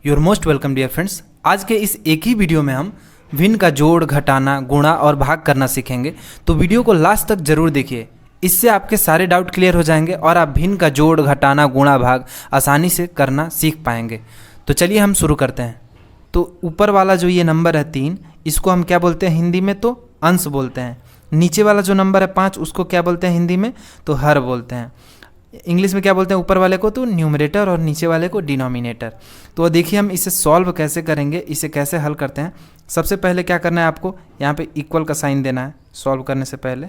Your most welcome dear friends. आज के इस एक ही वीडियो में हम भिन्न का जोड़, घटाना, गुणा और भाग करना सीखेंगे, तो वीडियो को लास्ट तक जरूर देखिए। इससे आपके सारे डाउट क्लियर हो जाएंगे और आप भिन्न का जोड़, घटाना, गुणा, भाग आसानी से करना सीख पाएंगे। तो चलिए हम शुरू करते हैं। तो ऊपर वाला जो ये नंबर है 3, इसको हम क्या बोलते हैं हिंदी में? तो अंश बोलते हैं। नीचे वाला जो नंबर है 5, उसको क्या बोलते हैं हिंदी में? तो हर बोलते हैं। इंग्लिश में क्या बोलते हैं ऊपर वाले को? तो न्यूमरेटर और नीचे वाले को डिनोमिनेटर। तो देखिए हम इसे सॉल्व कैसे करेंगे, इसे कैसे हल करते हैं। सबसे पहले क्या करना है आपको, यहाँ पे इक्वल का साइन देना है सॉल्व करने से पहले।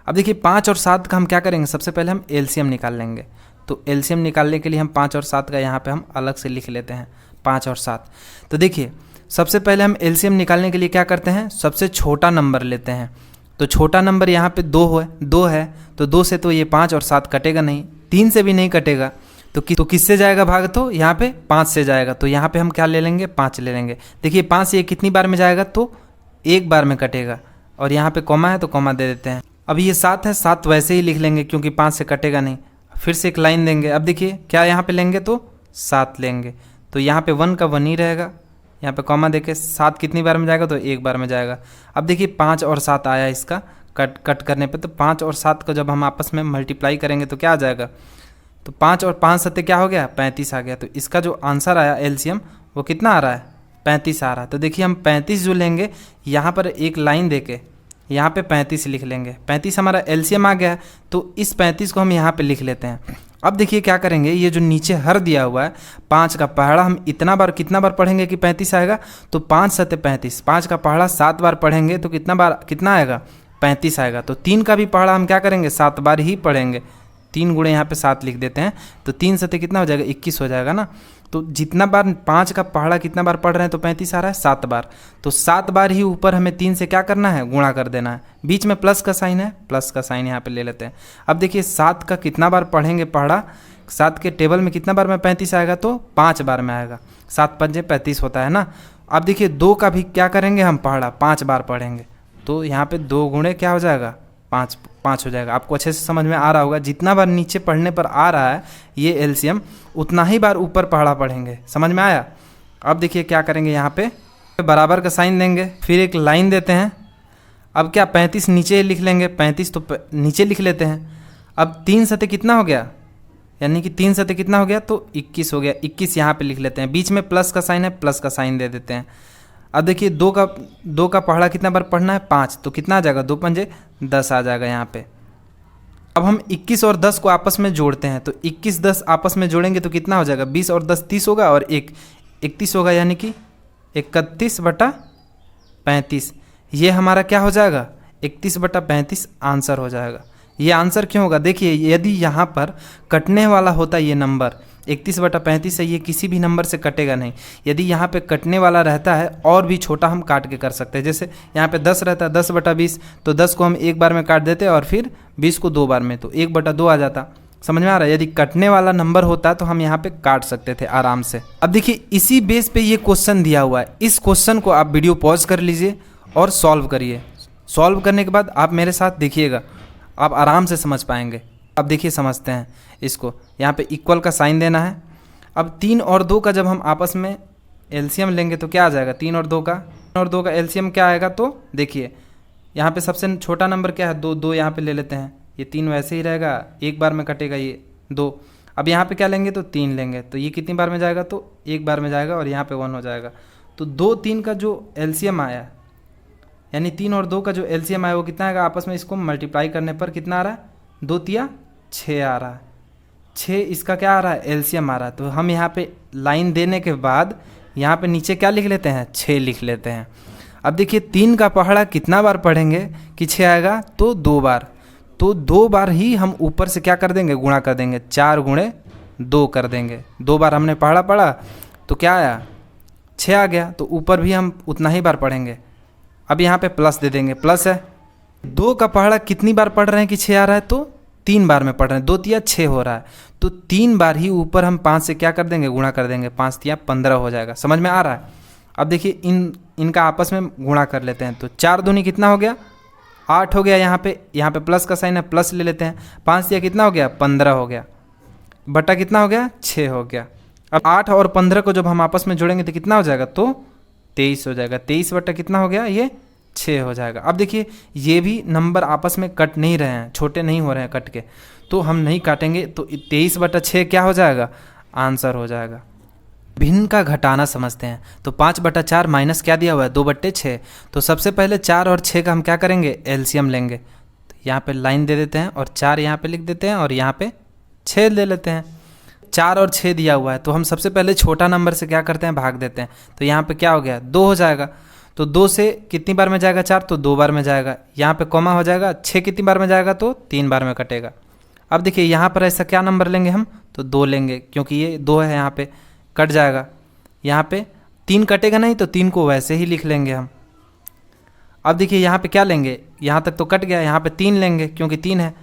अब देखिए 5 और 7 का हम क्या करेंगे, सबसे पहले हम एलसीएम निकाल लेंगे। तो एलसीएम निकालने के लिए हम 5 और 7 का यहाँ पे हम अलग से लिख लेते हैं, 5 और 7। तो देखिए सबसे पहले हम एलसीएम निकालने के लिए क्या करते हैं, सबसे छोटा नंबर लेते हैं। तो छोटा नंबर यहाँ पे 2 है, तो 2 से तो ये 5 और 7 कटेगा नहीं, 3 से भी नहीं कटेगा। तो किससे जाएगा भाग? तो यहाँ पे 5 से जाएगा। तो यहाँ पे हम क्या ले लेंगे? 5 ले लेंगे। देखिए 5 से ये कितनी बार में जाएगा? तो एक बार में कटेगा। और यहाँ पे कॉमा है तो कॉमा दे देते हैं। अब ये 7 है, 7 वैसे ही लिख लेंगे क्योंकि 5 से कटेगा नहीं। फिर से एक लाइन देंगे। अब देखिए क्या यहाँ पे लेंगे? तो 7 लेंगे। तो यहाँ पे 1 का 1 ही रहेगा। यहाँ पे कॉमा देके 7 कितनी बार में जाएगा? तो एक बार में जाएगा। अब देखिए 5 और 7 आया इसका कट करने पे। तो 5 और 7 को जब हम आपस में मल्टीप्लाई करेंगे तो क्या आ जाएगा? तो 5 और 5 सत्ते क्या हो गया? 35 आ गया। तो इसका जो आंसर आया एलसीएम वो कितना आ रहा है? 35 आ रहा है। तो देखिए हम 35 जो लेंगे, यहाँ पर एक लाइन देके यहाँ पे 35 लिख लेंगे। 35 हमारा एलसीएम आ गया है। तो इस 35 को हम यहाँ पे लिख लेते हैं। अब देखिए क्या करेंगे, ये जो नीचे हर दिया हुआ है 5 का पहाड़ा, हम कितना बार पढ़ेंगे कि 35 आएगा? तो 5 सत्ते 35, 5 का पहाड़ा 7 बार पढ़ेंगे तो कितना आएगा? 35 आएगा। तो 3 का भी पहाड़ा हम क्या करेंगे? 7 बार ही पढ़ेंगे। 3 गुणे यहाँ पे 7 लिख देते हैं। तो 3 सत्ते कितना हो जाएगा? 21 हो जाएगा ना। तो जितना बार 5 का पहाड़ा कितना बार पढ़ रहे हैं तो 35 आ रहा है 7 बार। तो 7 बार ही ऊपर हमें 3 से क्या करना है? गुणा कर देना है। बीच में प्लस का साइन है, प्लस का साइन यहाँ पे ले लेते हैं। अब देखिए 7 का कितना बार पढ़ेंगे पहाड़ा? 7 के टेबल में कितना बार में 35 आएगा? तो 5 बार में आएगा। 7 पंजे 35 होता है ना। अब देखिए 2 का भी क्या करेंगे हम? पहाड़ा 5 बार पढ़ेंगे। तो यहाँ पे 2 गुणे क्या हो जाएगा? 5 हो जाएगा। आपको अच्छे से समझ में आ रहा होगा। जितना बार नीचे पढ़ने पर आ रहा है ये एलसीएम, उतना ही बार ऊपर पहाड़ा पढ़ेंगे। समझ में आया? अब देखिए क्या करेंगे, यहाँ पे बराबर का साइन देंगे, फिर एक लाइन देते हैं। अब क्या 35 नीचे लिख लेंगे, 35 तो नीचे लिख लेते हैं। अब 3 सत्ते कितना हो गया? यानी कि 3 सत्ते कितना हो गया? तो 21 हो गया। 21 यहाँ पे लिख लेते हैं। बीच में प्लस का साइन है, प्लस का साइन दे देते हैं। अब देखिए 2 का पहाड़ा कितना बार पढ़ना है? 5। तो कितना आ जाएगा? 2 पंजे 10 आ जाएगा यहाँ पे। अब हम 21 और 10 को आपस में जोड़ते हैं। तो 21 10 आपस में जोड़ेंगे तो कितना हो जाएगा? 20 और 10 30 होगा और 1 31 होगा, यानी कि 31/35। ये हमारा क्या हो जाएगा? 31/35 आंसर हो जाएगा। ये आंसर क्यों होगा? देखिए यदि यहाँ पर कटने वाला होता ये नंबर 31/35 है, ये किसी भी नंबर से कटेगा नहीं। यदि यहाँ पे कटने वाला रहता है और भी छोटा हम काट के कर सकते हैं। जैसे यहाँ पे 10 रहता है, 10/20, तो 10 को हम एक बार में काट देते और फिर 20 को 2 बार में, तो 1/2 आ जाता। समझ में आ रहा है? यदि कटने वाला नंबर होता तो हम यहाँ पे काट सकते थे आराम से। अब देखिए इसी बेस पे ये क्वेश्चन दिया हुआ है। इस क्वेश्चन को आप वीडियो पॉज कर लीजिए और सॉल्व करिए। सॉल्व करने के बाद आप मेरे साथ देखिएगा, आप आराम से समझ पाएंगे। अब देखिए समझते हैं इसको। यहाँ पे इक्वल का साइन देना है। अब 3 और 2 का जब हम आपस में एलसीएम लेंगे तो क्या आ जाएगा? 3 और 2 का एलसीएम क्या आएगा? तो देखिए यहाँ पे सबसे छोटा नंबर क्या है? 2 यहाँ पे ले लेते हैं। ये 3 वैसे ही रहेगा, एक बार में कटेगा ये 2। अब यहाँ पे क्या लेंगे? तो 3 लेंगे। तो ये कितनी बार में जाएगा? तो एक बार में जाएगा और यहाँ पे 1 हो जाएगा। तो 2 3 का जो एलसीएम आया, यानी 3 और 2 का जो एलसीएम आया वो कितना आएगा? आपस में इसको मल्टीप्लाई करने पर कितना आ रहा है? 2 तिया 6 आ रहा है। 6 इसका क्या आ रहा है? एलसीएम आ रहा है। तो हम यहाँ पे लाइन देने के बाद यहाँ पे नीचे क्या लिख लेते हैं? 6 लिख लेते हैं। अब देखिए 3 का पहाड़ा कितना बार पढ़ेंगे कि 6 आएगा? तो 2 बार। तो 2 बार ही हम ऊपर से क्या कर देंगे? गुणा कर देंगे। 4 गुणे 2 कर देंगे। 2 बार हमने पहाड़ा पढ़ा तो क्या आया? 6 आ गया। तो ऊपर भी हम उतना ही बार पढ़ेंगे। अब यहाँ पे प्लस दे देंगे, प्लस है। 2 का पहाड़ा कितनी बार पढ़ रहे हैं कि 6 आ रहा है? तो 3 बार में पढ़ रहे हैं। 2 तिया 6 हो रहा है। तो 3 बार ही ऊपर हम 5 से क्या कर देंगे? गुणा कर देंगे। 5 तिया 15 हो जाएगा। समझ में आ रहा है? अब देखिए इनका आपस में गुणा कर लेते हैं। तो 4 दूनी कितना हो गया? 8 हो गया। यहाँ पे प्लस का साइन है, प्लस ले लेते हैं। 5 तिया कितना हो गया? 15 हो गया। बटा कितना हो गया? 6 हो गया। अब 8 और 15 को जब हम आपस में जोड़ेंगे तो कितना हो जाएगा, तो 23 हो जाएगा। 23 बटा कितना हो गया, ये 6 हो जाएगा। अब देखिए ये भी नंबर आपस में कट नहीं रहे हैं, छोटे नहीं हो रहे हैं कट के, तो हम नहीं काटेंगे, तो 23 बटा 6 क्या हो जाएगा, आंसर हो जाएगा। भिन्न का घटाना समझते हैं, तो 5 बटा 4 माइनस क्या दिया हुआ है, 2 बट्टे 6। तो सबसे पहले 4 और 6 का हम क्या करेंगे, एलसीएम लेंगे। तो यहाँ पे लाइन दे देते हैं और 4 यहाँ पे लिख देते हैं और यहाँ पे 6 ले लेते हैं। 4 और 6 दिया हुआ है, तो हम सबसे पहले छोटा नंबर से क्या करते हैं, भाग देते हैं। तो यहाँ पे क्या हो गया, 2 हो जाएगा। तो 2 से कितनी बार में जाएगा, 4, तो 2 बार में जाएगा। यहाँ पे कॉमा हो जाएगा, 6 कितनी बार में जाएगा, तो 3 बार में कटेगा। अब देखिए यहाँ पर ऐसा क्या नंबर लेंगे हम, तो 2 लेंगे, क्योंकि ये 2 है, यहाँ पे कट जाएगा। यहाँ पे 3 कटेगा नहीं, तो 3 को वैसे ही लिख लेंगे हम। अब देखिए यहाँ पे क्या लेंगे, यहाँ तक तो कट गया, यहाँ पे 3 लेंगे क्योंकि 3 है।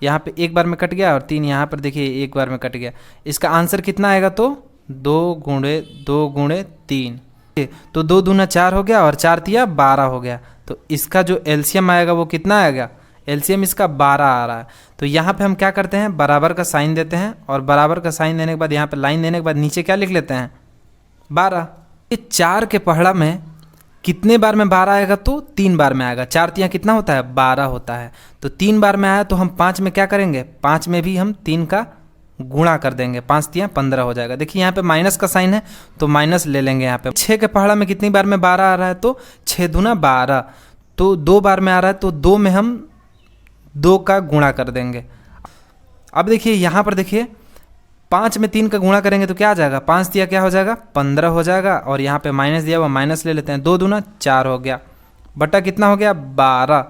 यहाँ पे एक बार में कट गया और 3 यहाँ पर देखिए एक बार में कट गया। इसका आंसर कितना आएगा, तो 2 गुणे 2 गुणे 3, तो 2 दूना 4 हो गया और 4 तिया 12 हो गया। तो इसका जो एलसीएम आएगा वो कितना आएगा, एलसीएम इसका 12 आ रहा है। तो यहाँ पे हम क्या करते हैं, बराबर का साइन देते हैं और बराबर का साइन देने के बाद यहाँ पे लाइन देने के बाद नीचे क्या लिख लेते हैं, 12। ये 4 के पहाड़ा में कितने बार में 12 आएगा, तो 3 बार में आएगा। 4 तिया कितना होता है, 12 होता है। तो 3 बार में आया तो हम 5 में क्या करेंगे, 5 में भी हम 3 का गुणा कर देंगे, 5 तिया 15 हो जाएगा। देखिए यहाँ पे माइनस का साइन है तो माइनस ले लेंगे। यहाँ पे 6 के पहाड़ा में कितनी बार में 12 आ रहा है, तो 6 दूना 12, तो 2 बार में आ रहा है, तो 2 में हम 2 का गुणा कर देंगे। अब देखिए यहाँ पर देखिए 5 में 3 का गुणा करेंगे तो क्या आ जाएगा, 5 दिया क्या हो जाएगा, 15 हो जाएगा। और यहाँ पे माइनस दिया हुआ, माइनस ले लेते हैं, 2 दूना 4 हो गया, बटा कितना हो गया, 12।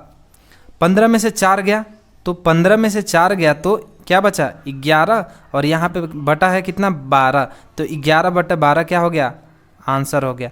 15 में से 4 गया, तो 15 में से 4 गया तो क्या बचा, 11। और यहाँ पे बटा है कितना, 12, तो 11 बटा 12 क्या हो गया, आंसर हो गया।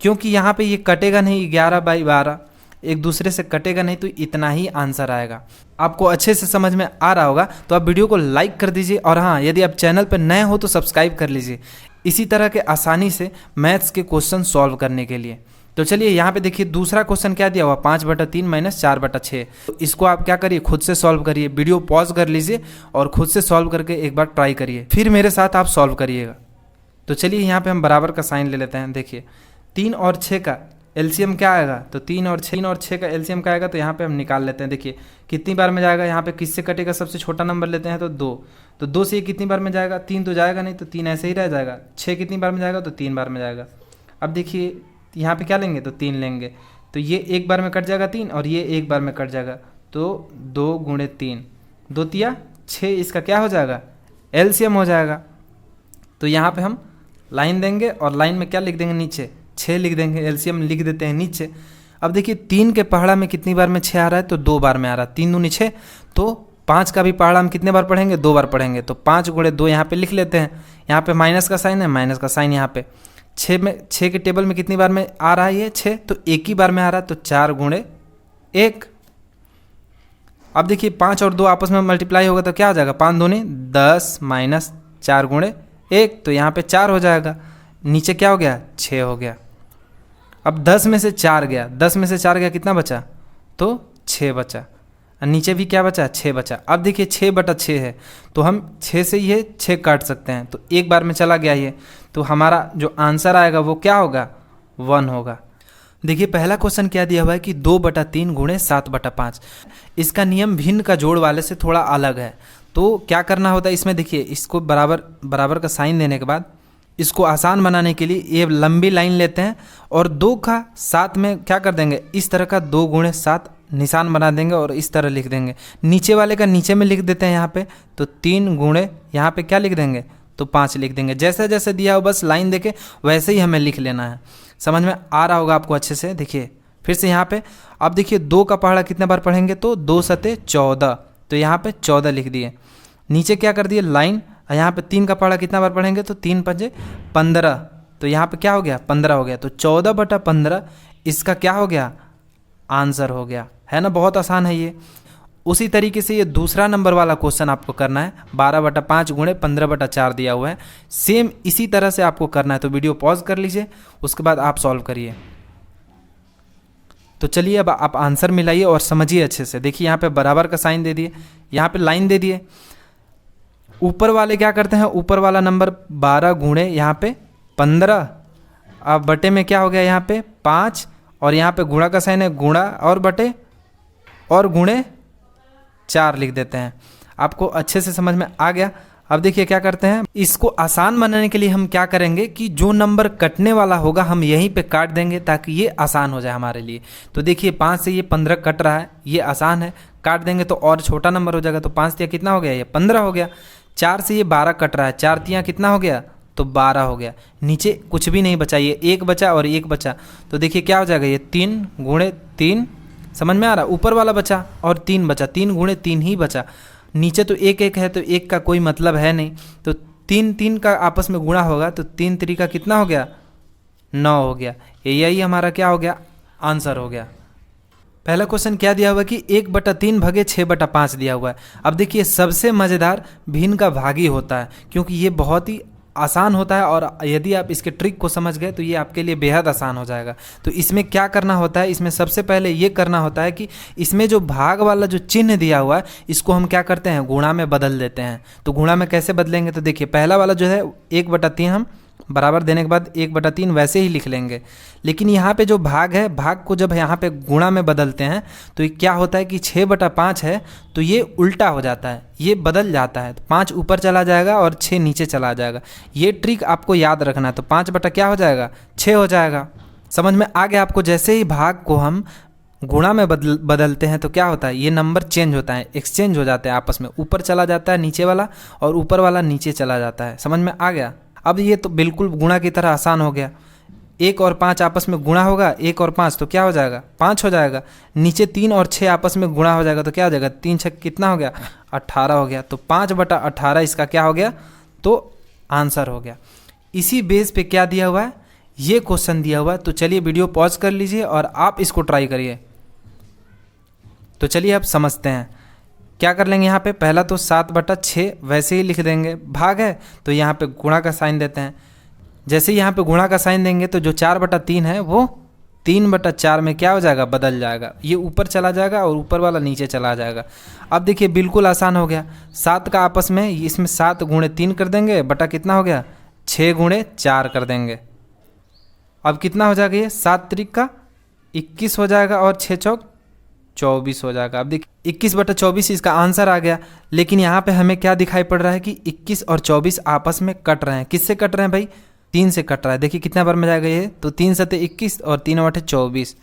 क्योंकि यहाँ पे ये कटेगा नहीं, 11/12 एक दूसरे से कटेगा नहीं, तो इतना ही आंसर आएगा। आपको अच्छे से समझ में आ रहा होगा तो आप वीडियो को लाइक कर दीजिए, और हाँ, यदि आप चैनल पर नए हो तो सब्सक्राइब कर लीजिए, इसी तरह के आसानी से मैथ्स के क्वेश्चन सॉल्व करने के लिए। तो चलिए यहाँ पे देखिए दूसरा क्वेश्चन क्या दिया हुआ, 5/3 माइनस 4/6। तो इसको आप क्या करिए, खुद से सॉल्व करिए, वीडियो पॉज कर लीजिए और खुद से सॉल्व करके एक बार ट्राई करिए, फिर मेरे साथ आप सॉल्व करिएगा। तो चलिए यहाँ पे हम बराबर का साइन ले लेते हैं। देखिए 3 और 6 का एलसीएम क्या आएगा, तो 3 और 6 का एलसीएम क्या आएगा, तो यहाँ पे हम निकाल लेते हैं। देखिए कितनी बार में जाएगा, यहाँ पे किससे कटेगा, सबसे छोटा नंबर लेते हैं तो 2, तो 2 से ये कितनी बार में जाएगा, 3 तो जाएगा नहीं, तो 3 ऐसे ही रह जाएगा। 6 कितनी बार में जाएगा, तो 3 बार में जाएगा। अब देखिए यहाँ पे क्या लेंगे, तो 3 लेंगे, तो ये एक बार में कट जाएगा 3 और ये एक बार में कट जाएगा, तो 2 गुणे 3, 2 तिया 6, इसका क्या हो जाएगा, एलसीएम हो जाएगा। तो यहाँ पे हम लाइन देंगे और लाइन में क्या लिख देंगे, नीचे 6 लिख देंगे, एलसीएम लिख देते हैं नीचे। अब देखिए 3 के पहाड़ा में कितनी बार में 6 आ रहा है, तो 2 बार में आ रहा है, 3 दूनी 6, तो 5 का भी पहाड़ा हम कितने बार पढ़ेंगे, 2 बार पढ़ेंगे, तो 5 गुणे 2 यहाँ पे लिख लेते हैं। यहाँ पे माइनस का साइन है, माइनस का साइन यहाँ पे 6 के टेबल में कितनी बार में आ रहा है, ये 6, तो एक ही बार में आ रहा है, तो 4 गुणे 1। अब देखिए 5 और 2 आपस में मल्टीप्लाई होगा तो क्या हो जाएगा, 5 दूनी 10 माइनस 4 गुणे 1, तो यहाँ पे 4 हो जाएगा, नीचे क्या हो गया, 6 हो गया। अब 10 में से 4 गया, 10 में से 4 गया, कितना बचा, तो 6 बचा, और नीचे भी क्या बचा, 6 बचा। अब देखिए 6/6 है, तो हम 6 से ये 6 काट सकते हैं, तो एक बार में चला गया ये, तो हमारा जो आंसर आएगा वो क्या होगा, 1 होगा। देखिए पहला क्वेश्चन क्या दिया हुआ है कि 2/3 गुणे 7/5। इसका नियम भिन्न का जोड़ वाले से थोड़ा अलग है, तो क्या करना होता है इसमें, देखिए इसको बराबर का साइन देने के बाद इसको आसान बनाने के लिए ये लंबी लाइन लेते हैं और 2 का 7 में क्या कर देंगे, इस तरह का 2 गुणे 7 निशान बना देंगे और इस तरह लिख देंगे। नीचे वाले का नीचे में लिख देते हैं यहाँ पे, तो 3 गुणे यहाँ पे क्या लिख देंगे, तो 5 लिख देंगे। जैसे जैसे दिया हो बस लाइन देके वैसे ही हमें लिख लेना है। समझ में आ रहा होगा आपको अच्छे से। देखिए फिर से यहाँ पे अब देखिए 2 का पहाड़ा कितने बार पढ़ेंगे, तो 2 सते 14, तो यहाँ पे 14 लिख दिए। नीचे क्या कर दिए लाइन, यहाँ पे 3 का पहाड़ा कितना बार पढ़ेंगे, तो 3 पंजे 15, तो यहाँ पे क्या हो गया, 15 हो गया, तो 14/15 इसका क्या हो गया, आंसर हो गया। है ना, बहुत आसान है ये। उसी तरीके से ये दूसरा नंबर वाला क्वेश्चन आपको करना है, 12/5 गुणे 15/4 दिया हुआ है, सेम इसी तरह से आपको करना है। तो वीडियो पॉज कर लीजिए, उसके बाद आप सॉल्व करिए। तो चलिए अब आप आंसर मिलाइए और समझिए अच्छे से। देखिए यहाँ पे बराबर का साइन दे दिए, यहाँ पे लाइन दे दिए, ऊपर वाले क्या करते हैं, ऊपर वाला नंबर 12 गुणे यहाँ पे 15, अब बटे में क्या हो गया यहाँ पे 5, और यहाँ पे गुणा का साइन है, गुणा और बटे और गुणे 4 लिख देते हैं। आपको अच्छे से समझ में आ गया। अब देखिए क्या करते हैं, इसको आसान बनाने के लिए हम क्या करेंगे कि जो नंबर कटने वाला होगा हम यहीं पे काट देंगे ताकि ये आसान हो जाए हमारे लिए। तो देखिए 5 से ये 15 कट रहा है, ये आसान है, काट देंगे तो और छोटा नंबर हो जाएगा। तो 5 तिया कितना हो गया, ये 15 हो गया। 4 से ये 12 कट रहा है, 4 तिया कितना हो गया, तो 12 हो गया। नीचे कुछ भी नहीं बचा, ये 1 बचा और 1 बचा, तो देखिए क्या हो जाएगा, ये 3 गुणे 3, समझ में आ रहा, ऊपर वाला बचा और 3 बचा, 3 गुणे 3 ही बचा। नीचे तो 1 1 है तो 1 का कोई मतलब है नहीं, तो 3 3 का आपस में गुणा होगा तो 3 3 का कितना हो गया, 9 हो गया। यही हमारा क्या हो गया, आंसर हो गया। पहला क्वेश्चन क्या दिया हुआ है कि 1/3 भागे 6/5 दिया हुआ है। अब देखिए सबसे मज़ेदार भिन्न का भागी होता है, क्योंकि ये बहुत ही आसान होता है और यदि आप इसके ट्रिक को समझ गए तो ये आपके लिए बेहद आसान हो जाएगा। तो इसमें क्या करना होता है, इसमें सबसे पहले ये करना होता है कि इसमें जो भाग वाला जो चिन्ह दिया हुआ है इसको हम क्या करते हैं, गुणा में बदल देते हैं। तो गुणा में कैसे बदलेंगे, तो देखिए पहला वाला जो है 1/3 हम बराबर देने के बाद 1/3 वैसे ही लिख लेंगे, लेकिन यहाँ पे जो भाग है, भाग को जब यहाँ पे गुणा में बदलते हैं तो ये क्या होता है कि 6/5 है तो ये उल्टा हो जाता है, ये बदल जाता है। तो 5 ऊपर चला जाएगा और 6 नीचे चला जाएगा। ये ट्रिक आपको याद रखना है। तो 5 बटा क्या हो जाएगा, 6 हो जाएगा। समझ में आ गया आपको। जैसे ही भाग को हम गुणा में बदलते हैं तो क्या होता है, ये नंबर चेंज होता है, एक्सचेंज हो जाते हैं आपस में, ऊपर चला जाता है नीचे वाला और ऊपर वाला नीचे चला जाता है। समझ में आ गया। अब ये तो बिल्कुल गुणा की तरह आसान हो गया। 1 और 5 आपस में गुणा होगा, 1 और 5 तो क्या हो जाएगा, 5 हो जाएगा। नीचे 3 और 6 आपस में गुणा हो जाएगा तो क्या हो जाएगा, 3 6 कितना हो गया, 18 हो गया। तो 5/18 इसका क्या हो गया, तो आंसर हो गया। इसी बेस पे क्या दिया हुआ है, ये क्वेश्चन दिया हुआ है। तो चलिए वीडियो पॉज कर लीजिए और आप इसको ट्राई करिए। तो चलिए अब समझते हैं क्या कर लेंगे। यहाँ पे पहला तो 7/6 वैसे ही लिख देंगे, भाग है तो यहाँ पे गुणा का साइन देते हैं। जैसे ही यहाँ पे गुणा का साइन देंगे तो जो 4/3 है वो 3/4 में क्या हो जाएगा, बदल जाएगा, ये ऊपर चला जाएगा और ऊपर वाला नीचे चला जाएगा। अब देखिए बिल्कुल आसान हो गया। 7 का आपस में इसमें 7 गुणे 3 कर देंगे, बटा कितना हो गया, 6 गुणे 4 कर देंगे। अब कितना हो जाएगा, ये 7 त्रिक का 21 हो जाएगा और 6 चौक 24 हो जाएगा। अब देखिए 21/24 इसका आंसर आ गया। लेकिन यहाँ पे हमें क्या दिखाई पड़ रहा है कि 21 और 24 आपस में कट रहे हैं। किससे कट रहे हैं भाई, 3 से कट रहा है। देखिए कितना बार में जाएगा ये, तो 3 7 21 और 3 8 24।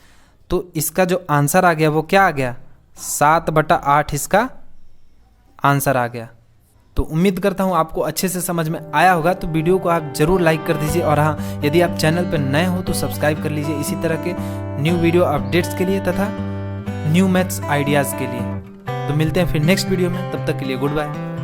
तो इसका जो आंसर आ गया वो क्या आ गया, 7/8 इसका आंसर आ गया। तो उम्मीद करता हूँ आपको अच्छे से समझ में आया होगा। तो वीडियो को आप ज़रूर लाइक कर दीजिए और हाँ, यदि आप चैनल पर नए हो तो सब्सक्राइब कर लीजिए इसी तरह के न्यू वीडियो अपडेट्स के लिए तथा न्यू मैथ्स आइडियाज़ के लिए। तो मिलते हैं फिर नेक्स्ट वीडियो में, तब तक के लिए गुड बाय।